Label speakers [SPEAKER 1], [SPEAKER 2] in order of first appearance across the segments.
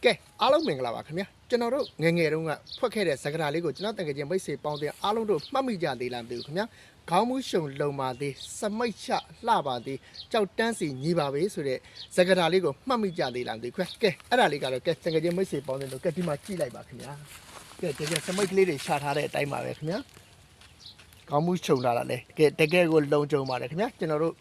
[SPEAKER 1] ကဲအားလုံးမင်္ဂလာပါခင်ဗျာကျွန်တော်တို့ငယ်ငယ်တုန်းကဖွက်ခဲ့တဲ့စကားလေးကိုကျွန်တော်တကယ်ချင်းမိတ်ဆွေပေါင်းတဲ့အားလုံးတို့မှတ်မိကြသေးလားမသိဘူးခင်ဗျာခေါင်းမူးရှုံလုံပါသေးစမိတ်ချလှပါသေးကြောက်တန်းစီညီပါပဲဆိုတဲ့စကားလေးကိုမှတ်မိကြသေးလားမသိဘူးကဲအဲ့ဒါလေးကတော့ကဲတကယ်ချင်းမိတ်ဆွေပေါင်းတဲ့တို့ကဲဒီမှာကြည့်လိုက်ပါခင်ဗျာကဲတကယ်စမိတ်ကလေးတွေချထားတဲ့အတိုင်းပါပဲခင်ဗျာခေါင်းမူးရှုံလာတာလေတကယ်ကိုလုံကြုံပါတယ်ခင်ဗျာကျွန်တော်တို့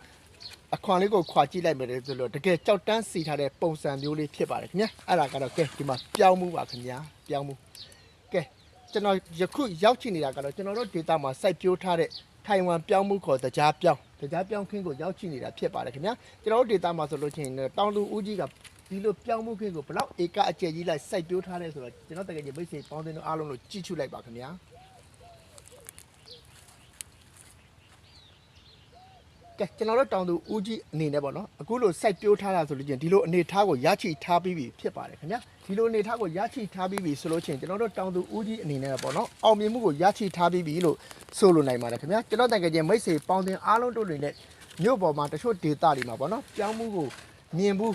[SPEAKER 1] အခွန်လေးကိုခွာကြည့်လိုက်မယ်ဆိုလို့တကယ်ကြောက်တန်းစီထားတဲ့ပုံစံမျိုးလေးဖြစ်ပါတယ်ခင်ဗျာအဲ့ဒါကတော့ကဲဒီမှာပြောင်းမှုပါခင်ဗျာပြောင်းမှုကဲကျွန်တော်ယခုရောက်ချင်နေတာကတော့ကျွန်တော်တို့ဒေတာမှာစိုက်ပျိုးထားတဲ့ထိုင်ဝမ်ပြောင်းမှုခေါ်တကြားပြောင်းခင်းကိုရောက်ချင်နေတာဖြစ်ပါတယ်ခင်ဗျာကျွန်တော်တို့ဒေတာမှာဆိုလို့ချင်းတောင်သူဦးကြီးကဒီလိုပြောင်းမှုခင်းကိုဘလောက်ဧကအကျယ်ကြီးလိုက်စိုက်ပျိုးထားလဲဆိုတော့ကျွန်တော်တကယ်ကြီးမိတ်ဆွေပေါင်းတဲ့အားလုံးကိုကြည့်ချလိုက်ပါခင်ဗျာကဲကျွန်တော်တို့တောင်သူဦးကြီးအနေနဲ့ပေါ့နော်အခုလိုစိုက်ပျိုးထားတာဆိုလို့ချင်းဒီလိုအနေထားကိုရချိထားပြီးပြီဖြစ်ပါတယ်ခင်ဗျာဒီလိုအနေထားကိုရချိထားပြီးပြီဆိုလို့ချင်းကျွန်တော်တို့တောင်သူဦးကြီးအနေနဲ့ပေါ့နော်အောင်မြင်မှုကိုရချိထားပြီးပြီလို့ဆိုလိုနိုင်ပါတယ်ခင်ဗျာကျွန်တော်တကယ်ချင်းမိတ်ဆွေပေါင်းတင်အားလုံးတို့တွေနဲ့မြို့ပေါ်မှာတချို့ဒေသတွေမှာပေါ့နော်ပြောင်းမှုကိုမြင်ဘူး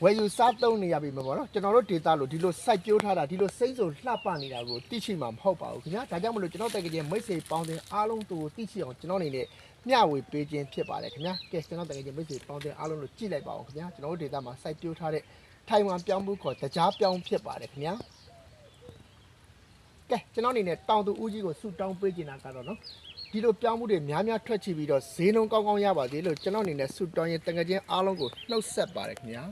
[SPEAKER 1] ဝယ်ယူစားသုံးနေရပြီမှာပေါ့နော်ကျွန်တော်တို့ဒေတာလို့ဒီလိုစိုက်ပျိုးထားတာဒီလိုစိမ့်စုံလှပနေတာကိုသိရှိမှာမဟုတ်ပါဘူးခင်ဗျာဒါကြောင့်မလို့ကျွန်တော်တကယ်ချင်းမိတ်ဆွေပေါင်းတင်အားလုံးတို့သိရှိအောင်ကျွန်တော်အနေနဲ့မျှဝေပေးခြင်းဖြစ်ပါတယ်ခင်ဗျာကဲကျွန်တော်တကယ်ချင်းမိတ်ဆွေပေါင်းတဲ့အားလုံးကိုကြည့်လိုက်ပါအောင်ခင်ဗျာကျွန်တော်တို့ဒေတာမှာစိုက်ပျိုးထားတဲ့ထိုင်ဝမ်ပြောင်းမှုခေါ်တကြားပြောင်းဖြစ်ပါတယ်ခင်ဗျာကဲကျွန်တော်အနေနဲ့တောင်သူဦးကြီးကိုဆူတောင်းပေးနေတာကတော့နော်ဒီလိုပြောင်းမှုတွေများများထွက်ချပြီးတော့ဈေးနှုန်းကောင်းကောင်းရပါသေးလို့ကျွန်တော်အနေနဲ့ဆူတောင်းရင်တကယ်ချင်းအားလုံးကိုနှုတ်ဆက်ပါတယ်ခင်ဗျာ